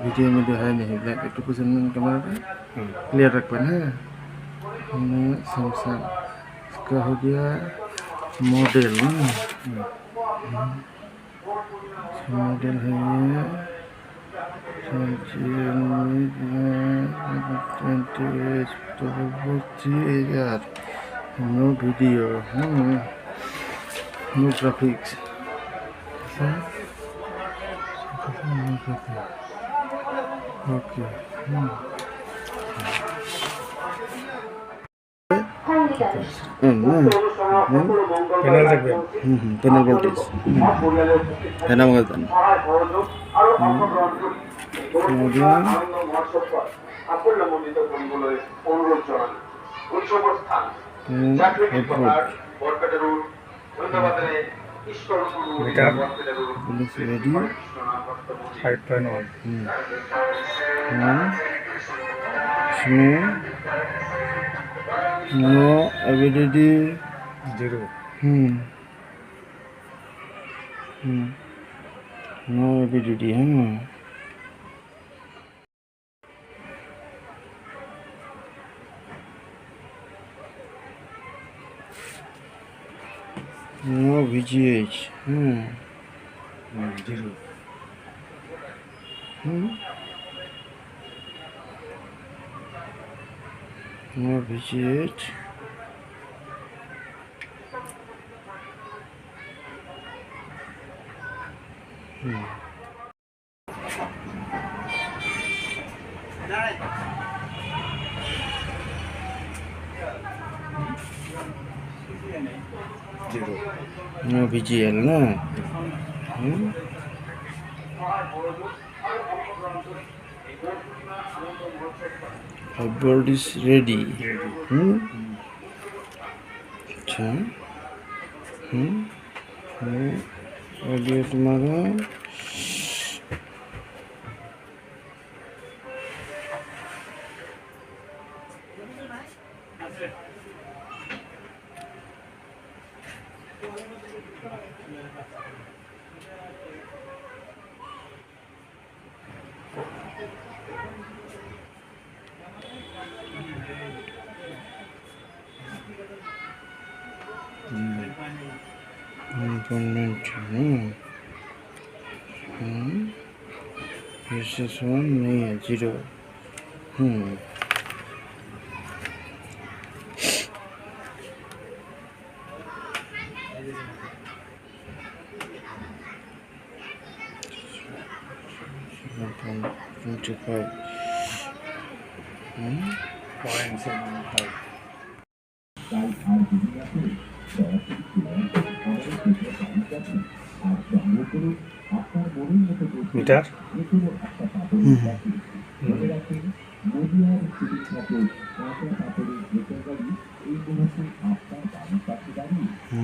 Video में है नहीं ब्लैक एक पोजिशन कैमरा क्लियर रखना है। सैमसंग इसका हो गया मॉडल मॉडल है ये 28 no video no graphics okay panel দেখবেন panel voltage panel voltage meter ready 5.1 no एविडेंटी 0 नो एविडेंटी no VGH 0 no VGH no VGL ना बोर्ड इज रेडी अच्छा ऑडियो तुम्हारा वन नहीं है 0 25 0.75 meter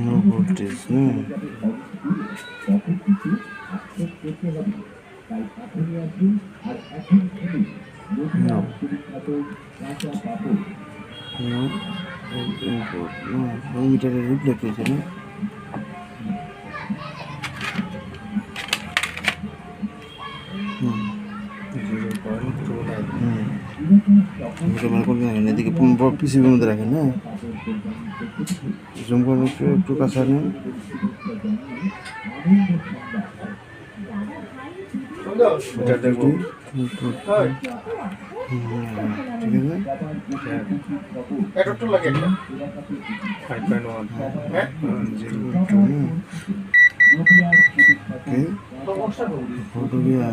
no voltage no meter reply करेছে না এদিকে পিসির মধ্যে রাখেন না জুম করে একটু কাছে আনেন মিটার দেখবো ঠিক আছে 5.1 हो गया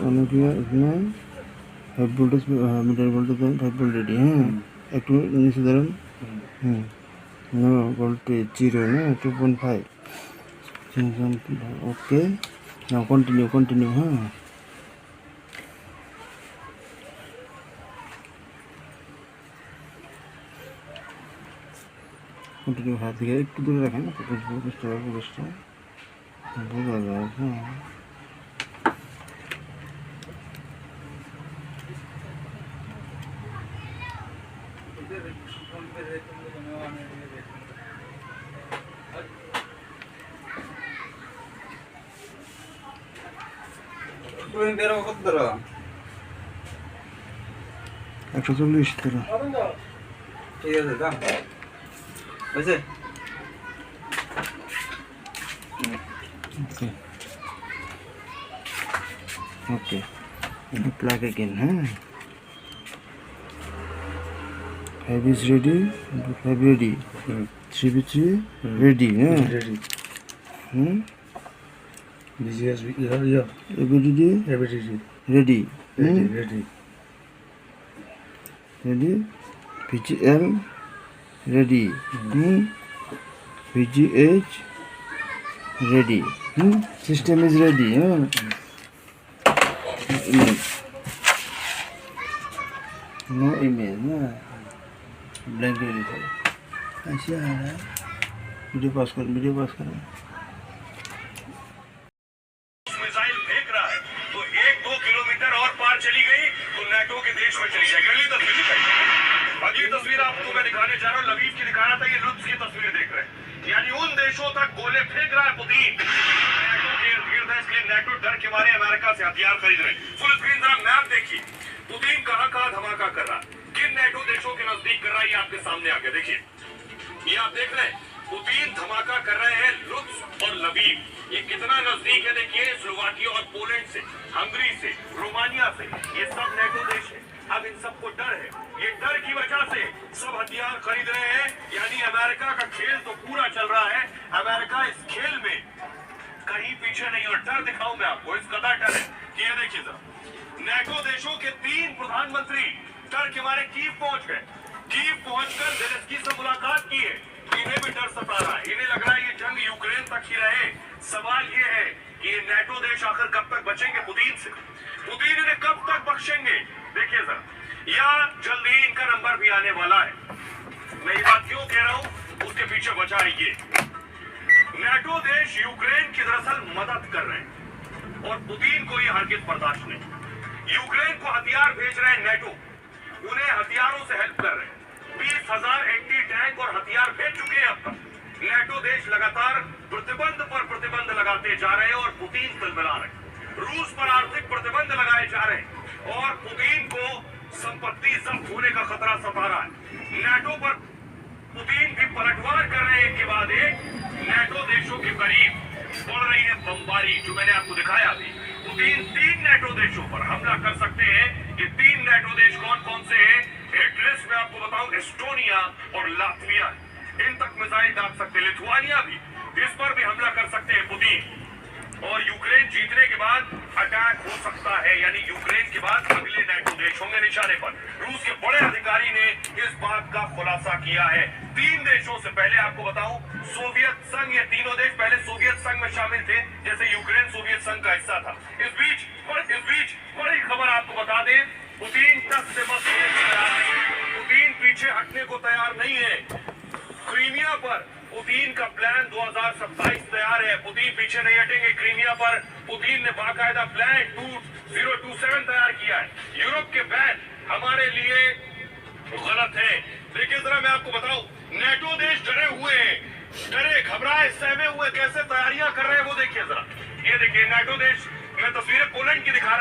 ऑन किया इसमें 5 voltage meter voltage 5 volt ready है একটু নিচে ধরুন नो वोल्टेज 0 ना 2.5 ओके नाउ कंटिन्यू हाँ कंटिन्यू हाथ दिखे एक दूर रखें ना बुझता বোঝা যায় হ্যাঁ একশো চল্লিশ তেরো ঠিক আছে দাম বুঝছে ওকে ওকে plug again huh? 5 is ready 5 ready 3v3 ready huh? ready BGS yeah ABDD everything ready ready ready ready PGL ready VGH ready system is ready huh? No email ना blank ready ऐसे आ रहा है वीडियो पास कर missile फेंक रहा है तो 1-2 kilometre और पार चली गई तो नेटो के देश में चली जाएगी। अगली तस्वीर दिखाई अगली तस्वीर आपको मैं दिखाने जा रहा हूँ। लवीव की दिखा रहा था, ये लुत्फ की तस्वीर देख रहे हैं। यानी उन देशों तक गोले फेंक रहा है पुतिन। नेटो के इर्द गिर्द है, इसलिए नेटो डर के मारे अमेरिका से हथियार खरीद रहे हैं। फुल स्क्रीन जरा मैप देखिए, पुतिन कहाँ कहाँ धमाका कर रहा है, किन नेटो देशों के नजदीक कर रहा है, ये आपके सामने आके देखिए। ये आप देख रहे हैं पुतिन धमाका कर रहे हैं लुत्फ और लवीव। ये कितना नजदीक है देखिए, स्लोवाकिया और पोलैंड से, हंगरी से, रोमानिया से, ये सब नेटो देश है। अब इन सबको डर है, ये डर की वजह से सब हथियार खरीद रहे हैं। यानी अमेरिका का खेल तो पूरा चल रहा है। अमेरिका इस खेल में कहीं पीछे नहीं, और डर दिखाऊं मैं आपको, इस कदर डर है कि ये देखिए जरा, नेटो देशों के 3 प्रधानमंत्री डर के मारे कीव पहुंच गए। कीव पहुंचकर जेलेंस्की से मुलाकात की है। इन्हें भी डर सता रहा है, इन्हें लग रहा है ये जंग यूक्रेन तक ही रहे। सवाल ये है कि ये नेटो देश आखिर कब तक बचेंगे पुतिन से, पुतिन इन्हें कब तक बख्शेंगे। देखिए सर, या जल्दी इनका नंबर भी आने वाला है। मैं ये बात क्यों कह रहा हूं, उसके पीछे वजह है ये, नेटो देश यूक्रेन की दरअसल मदद कर रहे हैं और पुतिन को ये हरगिज बर्दाश्त नहीं। यूक्रेन को हथियार भेज रहे हैं नेटो, उन्हें हथियारों से हेल्प कर रहे हैं। 20,000 एंटी टैंक और हथियार भेज चुके हैं अब तक। नेटो देश लगातार प्रतिबंध पर प्रतिबंध लगाते जा रहे हैं और पुतिन तिलमिला रहे हैं। रूस पर आर्थिक प्रतिबंध लगाए जा रहे हैं और पुतिन को संपत्ति जब्त होने का खतरा सता रहा है। नेटो पर पुतिन भी पलटवार कर रहे हैं, एक के बाद एक। नेटो देशों के करीब बढ़ रही है बमबारी, जो मैंने आपको दिखाया अभी। पुतिन 3 नेटो देशों पर हमला कर सकते हैं। ये 3 नेटो देश कौन कौन से हैं, एक लिस्ट में आपको बताऊं, एस्टोनिया और लातविया, इन तक मिसाइल डाल सकते हैं। लिथुआनिया भी, इस पर भी हमला कर सकते हैं पुतिन। और यूक्रेन जीतने के बाद अटैक हो सकता है, यानी यूक्रेन के बाद अगले नेटो देश होंगे निशाने पर। रूस के बड़े अधिकारी ने इस बात का खुलासा किया है। 3 देशों से, पहले आपको बताऊं, सोवियत संघ, ये तीनों देश पहले सोवियत संघ में शामिल थे, जैसे यूक्रेन सोवियत संघ का हिस्सा था। इस बीच बड़ी खबर आपको बता दें, पुतिन तक से मत पुतिन पीछे हटने को तैयार नहीं है। क्रीमिया पर पुतिन का प्लान 2027 तैयार है। पुतिन पीछे नहीं हटेंगे क्रीमिया पर। पुतिन ने बाकायदा प्लान 2027 तैयार किया है। यूरोप के बैन हमारे लिए गलत है। देखिए जरा, मैं आपको बताऊं, नेटो देश डरे हुए हैं, डरे घबराए सहमे हुए कैसे तैयारियां कर रहे हैं वो देखिए जरा। ये देखिए नेटो देश, मैं तस्वीरें पोलैंड की दिखा रहा हूं।